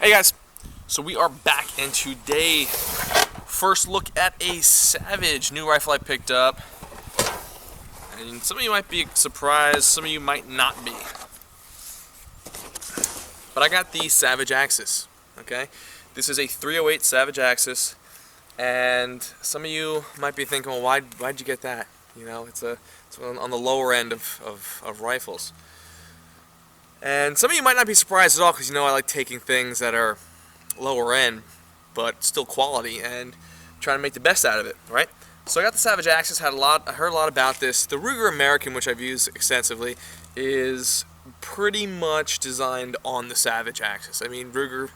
Hey guys, so we are back, and today, first look at a Savage new rifle I picked up. And some of you might be surprised, some of you might not be. But I got the Savage Axis, okay? This is a 308 Savage Axis, and some of you might be thinking, well, why'd you get that? You know, it's on the lower end of rifles. And some of you might not be surprised at all, because you know I like taking things that are lower end, but still quality, and trying to make the best out of it, right? So I got the Savage Axis, I heard a lot about this. The Ruger American, which I've used extensively, is pretty much designed on the Savage Axis. I mean, Ruger,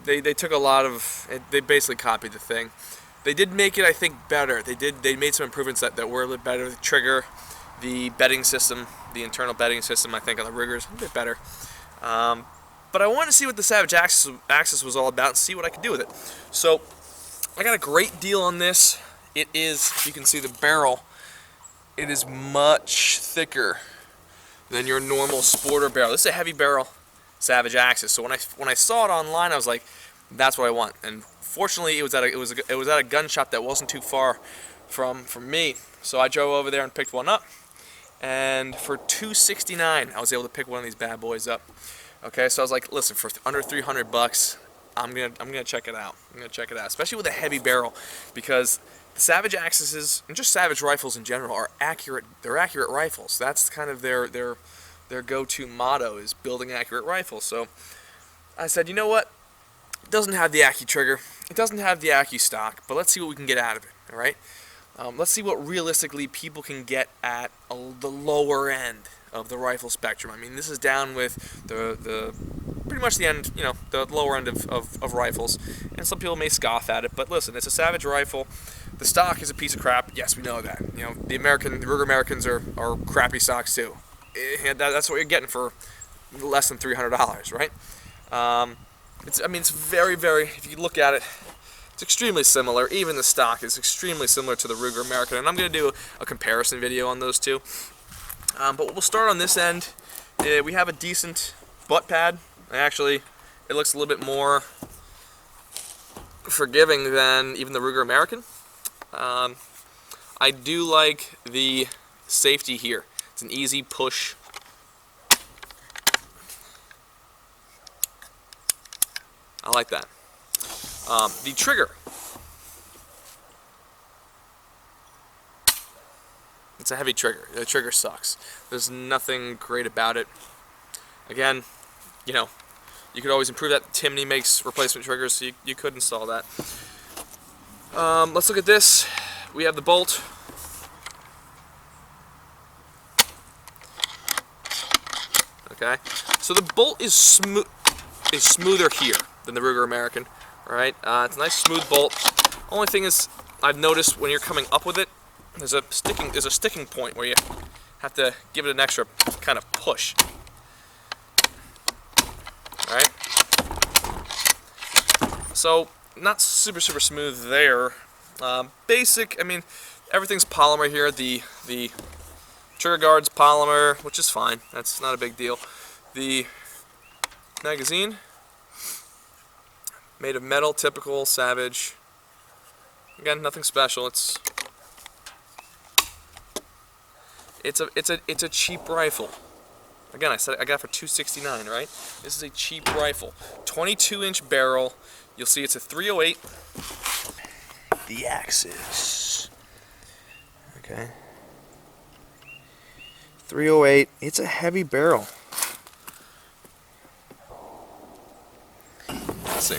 they took a lot of, they basically copied the thing. They did make it, I think, better. They made some improvements that were a little better. The trigger, the bedding system, the internal bedding system, I think, on the Rugers, a bit better. But I wanted to see what the Savage Axis was all about and see what I could do with it. So I got a great deal on this. It is, you can see the barrel, it is much thicker than your normal sporter barrel. This is a heavy barrel Savage Axis. So when I saw it online, I was like, that's what I want. And fortunately, it was at a gun shop that wasn't too far from me. So I drove over there and picked one up. And for $269, I was able to pick one of these bad boys up. Okay, so I was like, listen, for under $300, I'm gonna check it out. I'm gonna check it out, especially with a heavy barrel, because the Savage Axes and just Savage rifles in general are accurate. They're accurate rifles. That's kind of their go-to motto, is building accurate rifles. So I said, you know what? It doesn't have the Accu trigger. It doesn't have the Accu stock, but let's see what we can get out of it. All right. Let's see what realistically people can get at the lower end of the rifle spectrum. I mean, this is down with the pretty much the end, you know, the lower end of rifles, and some people may scoff at it, but listen, it's a Savage rifle. The stock is a piece of crap. Yes, we know that. You know, the Ruger Americans are crappy stocks too. That's what you're getting for less than $300, right? I mean, it's very, very, if you look at it, it's extremely similar. Even the stock is extremely similar to the Ruger American, and I'm going to do a comparison video on those two. But we'll start on this end. We have a decent butt pad. Actually, it looks a little bit more forgiving than even the Ruger American. I do like the safety here. It's an easy push. I like that. The trigger. It's a heavy trigger. The trigger sucks. There's nothing great about it. Again, you know, you could always improve that. Timney makes replacement triggers, so you could install that. Let's look at this. We have the bolt. Okay, so the bolt is smoother here than the Ruger American. All right, it's a nice smooth bolt. Only thing is, I've noticed when you're coming up with it, there's a sticking point where you have to give it an extra kind of push. All right, so not super smooth there. Basic. I mean, everything's polymer here. The trigger guard's polymer, which is fine. That's not a big deal. The magazine, made of metal, typical Savage. Again, nothing special. It's a cheap rifle. Again, I said I got it for $269, right? This is a cheap rifle. 22-inch barrel. You'll see it's a 308. The Axis. Okay. 308. It's a heavy barrel. Let's see.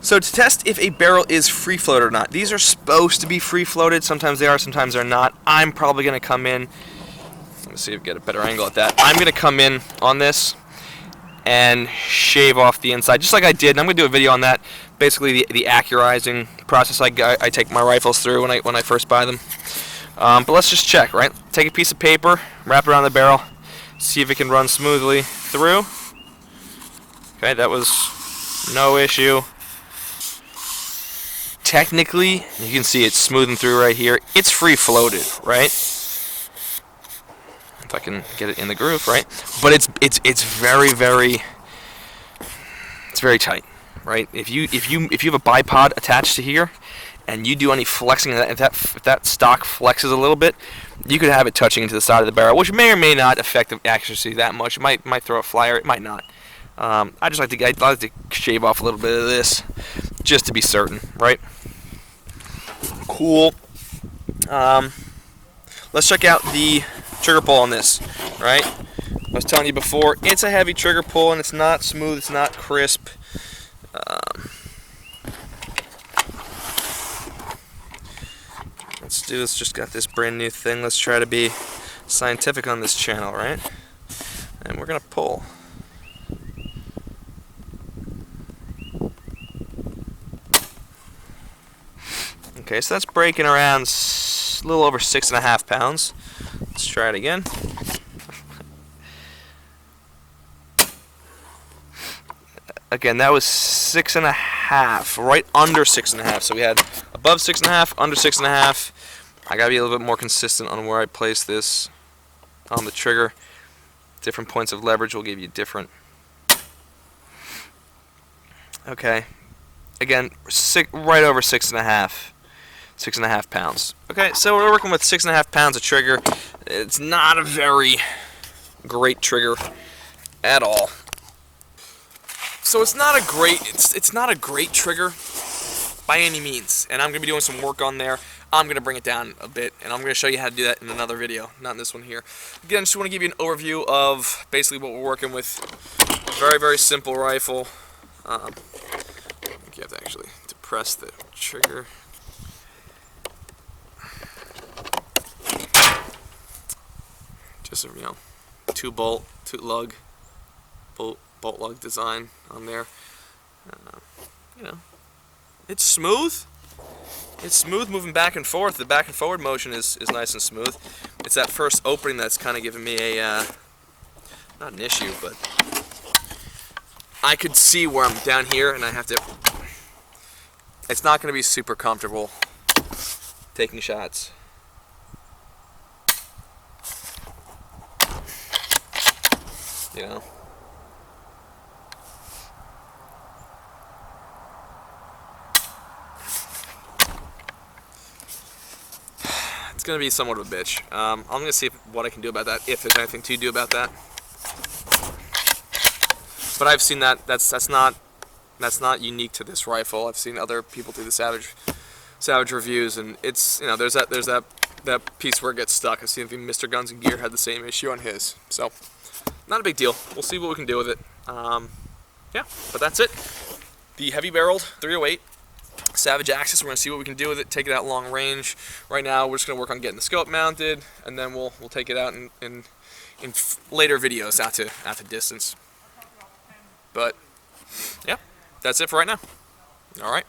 So to test if a barrel is free floated or not, these are supposed to be free floated. Sometimes they are, sometimes they're not. I'm probably going to come in. Let me see if I get a better angle at that. I'm going to come in on this and shave off the inside, just like I did. And I'm going to do a video on that. Basically, the accurizing process I take my rifles through when I first buy them. But let's just check, right? Take a piece of paper, wrap it around the barrel, see if it can run smoothly through. Okay, that was no issue. Technically, you can see it's smoothing through right here. It's free floated, right? If I can get it in the groove, right? But it's very it's very tight, right? If you have a bipod attached to here, and you do any flexing, if that stock flexes a little bit, you could have it touching into the side of the barrel, which may or may not affect the accuracy that much. It might throw a flyer, it might not. I like to shave off a little bit of this, just to be certain, right? Cool. Let's check out the trigger pull on this, right? I was telling you before, it's a heavy trigger pull, and it's not smooth, it's not crisp. Let's do this. Just got this brand new thing. Let's try to be scientific on this channel, right? And we're gonna pull. Okay, so that's breaking around a little over 6.5 pounds. Let's try it again. Again, that was 6.5, right under 6.5. So we had above 6.5, under 6.5. I gotta be a little bit more consistent on where I place this on the trigger. Different points of leverage will give you different. Okay, again, right over 6.5 pounds. Okay, so we're working with 6.5 pounds of trigger. It's not a very great trigger at all. So it's not a great trigger by any means, and I'm gonna be doing some work on there. I'm gonna bring it down a bit, and I'm gonna show you how to do that in another video, not in this one here. Again, just want to give you an overview of basically what we're working with. Very, very simple rifle. I think you have to actually depress the trigger. Just a, 2-bolt, 2-lug, bolt lug design on there. It's smooth. It's smooth moving back and forth. The back and forward motion is nice and smooth. It's that first opening that's kind of giving me a, not an issue, but I could see where I'm down here and I have to, it's not going to be super comfortable taking shots. It's going to be somewhat of a bitch. I'm going to see what I can do about that, if there's anything to do about that. But I've seen that that's not unique to this rifle. I've seen other people do the Savage reviews, and it's there's that piece where it gets stuck. I've seen Mr. Guns and Gear had the same issue on his. So not a big deal. We'll see what we can do with it. Yeah, but that's it. The heavy barreled 308 Savage Axis. We're going to see what we can do with it, take it out long range. Right now we're just going to work on getting the scope mounted, and then we'll take it out in later videos out to distance. But yeah, that's it for right now. All right.